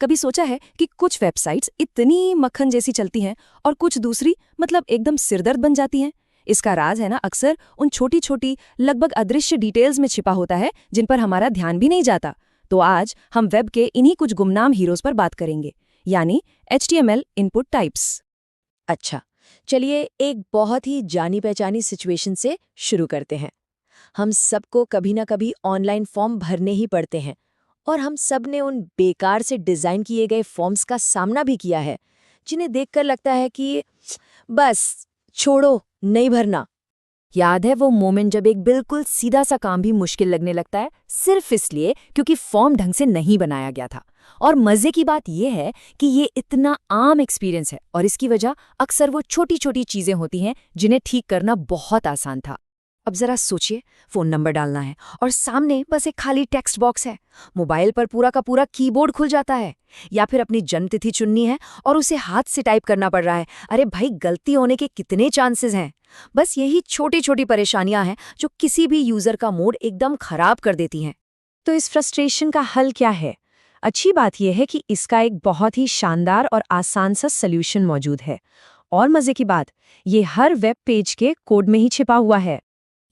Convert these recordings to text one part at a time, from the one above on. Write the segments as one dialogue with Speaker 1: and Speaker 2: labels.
Speaker 1: कभी सोचा है कि कुछ वेबसाइट्स इतनी मक्खन जैसी चलती हैं और कुछ दूसरी मतलब एकदम सिरदर्द बन जाती हैं? इसका राज है ना अक्सर उन छोटी छोटी लगभग अदृश्य डिटेल्स में छिपा होता है जिन पर हमारा ध्यान भी नहीं जाता। तो आज हम वेब के इन्हीं कुछ गुमनाम हीरोज पर बात करेंगे, यानी HTML इनपुट टाइप्स।
Speaker 2: अच्छा, चलिए एक बहुत ही जानी पहचानी सिचुएशन से शुरू करते हैं। हम सबको कभी ना कभी ऑनलाइन फॉर्म भरने ही पड़ते हैं और हम सब ने उन बेकार से डिज़ाइन किए गए फॉर्म्स का सामना भी किया है, जिन्हें देखकर लगता है कि बस छोड़ो, नहीं भरना। याद है वो मोमेंट जब एक बिल्कुल सीधा सा काम भी मुश्किल लगने लगता है, सिर्फ इसलिए क्योंकि फॉर्म ढंग से नहीं बनाया गया था। और मजे की बात यह है कि ये इतना आम एक्सपीरियंस है और इसकी वजह अक्सर वो छोटी छोटी चीजें होती हैं जिन्हें ठीक करना बहुत आसान था। अब जरा सोचिए, फोन नंबर डालना है और सामने बस एक खाली टेक्स्ट बॉक्स है। मोबाइल पर पूरा का पूरा कीबोर्ड खुल जाता है। या फिर अपनी जन्मतिथि चुननी है और उसे हाथ से टाइप करना पड़ रहा है। अरे भाई, गलती होने के कितने चांसेस हैं। बस यही छोटी छोटी परेशानियां हैं जो किसी भी यूजर का मूड एकदम खराब कर देती हैं।
Speaker 3: तो इस फ्रस्ट्रेशन का हल क्या है? अच्छी बात यह है कि इसका एक बहुत ही शानदार और आसान सा सल्यूशन मौजूद है। और मजे की बात, ये हर वेब पेज के कोड में ही छिपा हुआ है।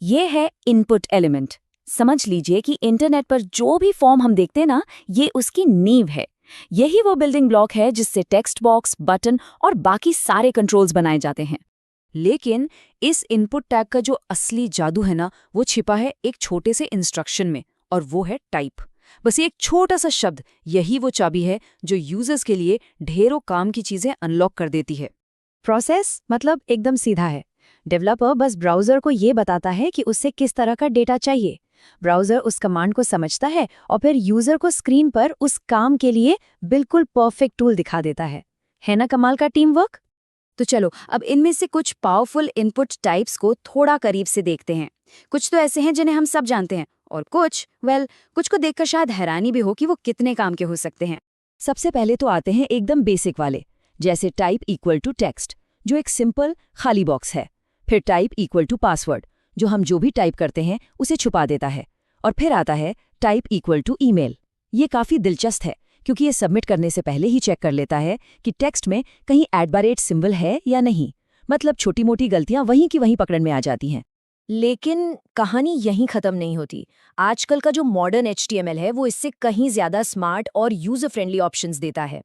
Speaker 2: ये है इनपुट एलिमेंट। समझ लीजिए कि इंटरनेट पर जो भी फॉर्म हम देखते हैं ना, ये उसकी नींव है। यही वो बिल्डिंग ब्लॉक है जिससे टेक्स्ट बॉक्स, बटन और बाकी सारे कंट्रोल्स बनाए जाते हैं। लेकिन इस इनपुट टैग का जो असली जादू है ना, वो छिपा है एक छोटे से इंस्ट्रक्शन में, और वो है टाइप। बस एक छोटा सा शब्द, यही वो चाबी है जो यूजर्स के लिए ढेरों काम की चीजें अनलॉक कर देती है।
Speaker 3: प्रोसेस मतलब एकदम सीधा है। डेवलपर बस ब्राउज़र को ये बताता है कि उससे किस तरह का डेटा चाहिए। ब्राउज़र उस कमांड को समझता है और फिर यूज़र को स्क्रीन पर उस काम के लिए बिल्कुल परफेक्ट टूल दिखा देता है ना कमाल का टीम वर्क?
Speaker 2: तो चलो अब इनमें से कुछ पावरफुल इनपुट टाइप्स को थोड़ा करीब से देखते हैं। कुछ तो ऐसे हैं जिन्हें हम सब जानते हैं, और कुछ को देखकर शायद हैरानी भी हो कि वो कितने काम के हो सकते हैं।
Speaker 1: सबसे पहले तो आते हैं एकदम बेसिक वाले, जैसे टाइप इक्वल टू टेक्स्ट, जो एक सिंपल खाली बॉक्स है। फिर टाइप इक्वल टू पासवर्ड, जो हम जो भी टाइप करते हैं उसे छुपा देता है। और फिर आता है टाइप इक्वल टू ईमेल। ये काफ़ी दिलचस्प है क्योंकि ये सबमिट करने से पहले ही चेक कर लेता है कि टेक्स्ट में कहीं @ सिंबल है या नहीं। मतलब छोटी मोटी गलतियां वहीं की वहीं पकड़ में आ जाती हैं।
Speaker 2: लेकिन कहानी यहीं खत्म नहीं होती। आजकल का जो मॉडर्न HTML है वो इससे कहीं ज्यादा स्मार्ट और यूजर फ्रेंडली ऑप्शंस देता है।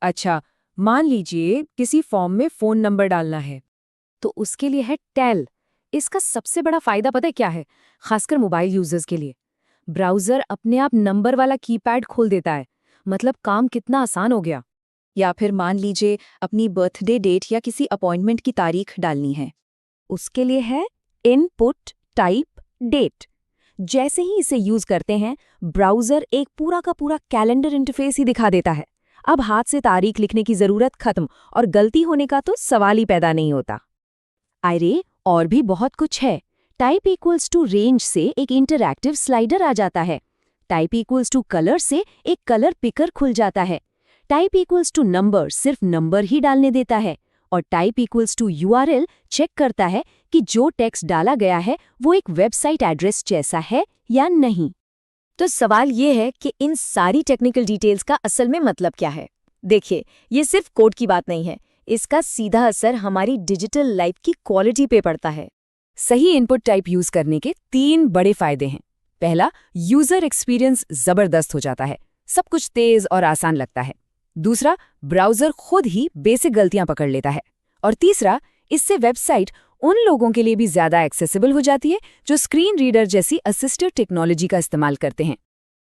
Speaker 3: अच्छा, मान लीजिए किसी फॉर्म में फ़ोन नंबर डालना है, तो उसके लिए है टेल। इसका सबसे बड़ा फायदा पता है क्या है? खासकर मोबाइल यूजर्स के लिए। ब्राउज़र अपने आप नंबर वाला कीपैड खोल देता है। मतलब काम कितना आसान हो गया।
Speaker 1: या फिर मान लीजिए अपनी बर्थडे डेट या किसी अपॉइंटमेंट की तारीख डालनी है, उसके लिए है इनपुट टाइप डेट। जैसे ही इसे यूज करते हैं, ब्राउज़र एक पूरा का पूरा कैलेंडर इंटरफेस ही दिखा देता है। अब हाथ से तारीख लिखने की जरूरत खत्म और गलती होने का तो सवाल ही पैदा नहीं होता। अरे और भी बहुत कुछ है। टाइप इक्वल्स टू रेंज से एक इंटरैक्टिव स्लाइडर आ जाता है। टाइप इक्वल्स टू कलर से एक कलर पिकर खुल जाता है। टाइप इक्वल्स टू नंबर सिर्फ नंबर ही डालने देता है। और type equals to URL check करता है कि जो टेक्स्ट डाला गया है वो एक वेबसाइट एड्रेस जैसा है या नहीं।
Speaker 2: तो सवाल ये है कि इन सारी टेक्निकल डिटेल्स का असल में मतलब क्या है? देखिए, ये सिर्फ कोड की बात नहीं है। इसका सीधा असर हमारी डिजिटल लाइफ की क्वालिटी पे पड़ता है।
Speaker 1: सही इनपुट टाइप यूज करने के 3 बड़े फायदे हैं। पहला, यूजर एक्सपीरियंस जबरदस्त हो जाता है। सब कुछ तेज और आसान लगता है। दूसरा, ब्राउज़र खुद ही बेसिक गलतियां पकड़ लेता है। और तीसरा, इससे वेबसाइट उन लोगों के लिए भी ज़्यादा एक्सेसिबल हो जाती है जो स्क्रीन रीडर जैसी असिस्टिव टेक्नोलॉजी का इस्तेमाल करते हैं।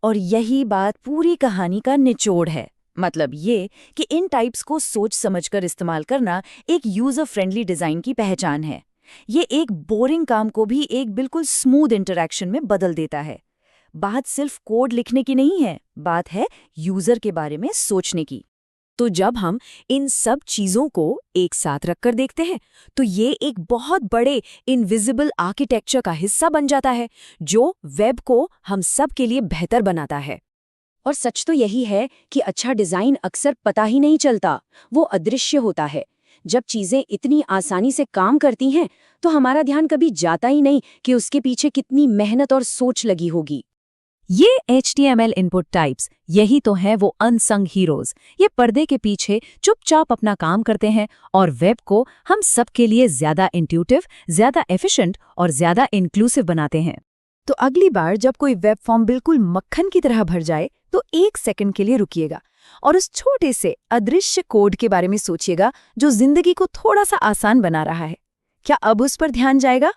Speaker 2: और यही बात पूरी कहानी का निचोड़ है। मतलब ये कि इन टाइप्स को सोच समझकर इस्तेमाल करना एक यूजर फ्रेंडली डिज़ाइन की पहचान है। ये एक बोरिंग काम को भी एक बिल्कुल स्मूथ इंटरैक्शन में बदल देता है। बात सिर्फ कोड लिखने की नहीं है, बात है यूजर के बारे में सोचने की। तो जब हम इन सब चीजों को एक साथ रखकर देखते हैं, तो ये एक बहुत बड़े इनविजिबल आर्किटेक्चर का हिस्सा बन जाता है जो वेब को हम सब के लिए बेहतर बनाता है।
Speaker 3: और सच तो यही है कि अच्छा डिजाइन अक्सर पता ही नहीं चलता, वो अदृश्य होता है। जब चीजें इतनी आसानी से काम करती हैं, तो हमारा ध्यान कभी जाता ही नहीं कि उसके पीछे कितनी मेहनत और सोच लगी होगी।
Speaker 1: ये HTML इनपुट टाइप्स, यही तो हैं वो अनसंग हीरोज। ये पर्दे के पीछे चुपचाप अपना काम करते हैं और वेब को हम सबके लिए ज्यादा इंट्यूटिव, ज्यादा एफिशिएंट और ज्यादा इंक्लूसिव बनाते हैं।
Speaker 3: तो अगली बार जब कोई वेब फॉर्म बिल्कुल मक्खन की तरह भर जाए तो 1 सेकंड के लिए रुकिएगा और उस छोटे से अदृश्य कोड के बारे में सोचिएगा जो जिंदगी को थोड़ा सा आसान बना रहा है। क्या अब उस पर ध्यान जाएगा?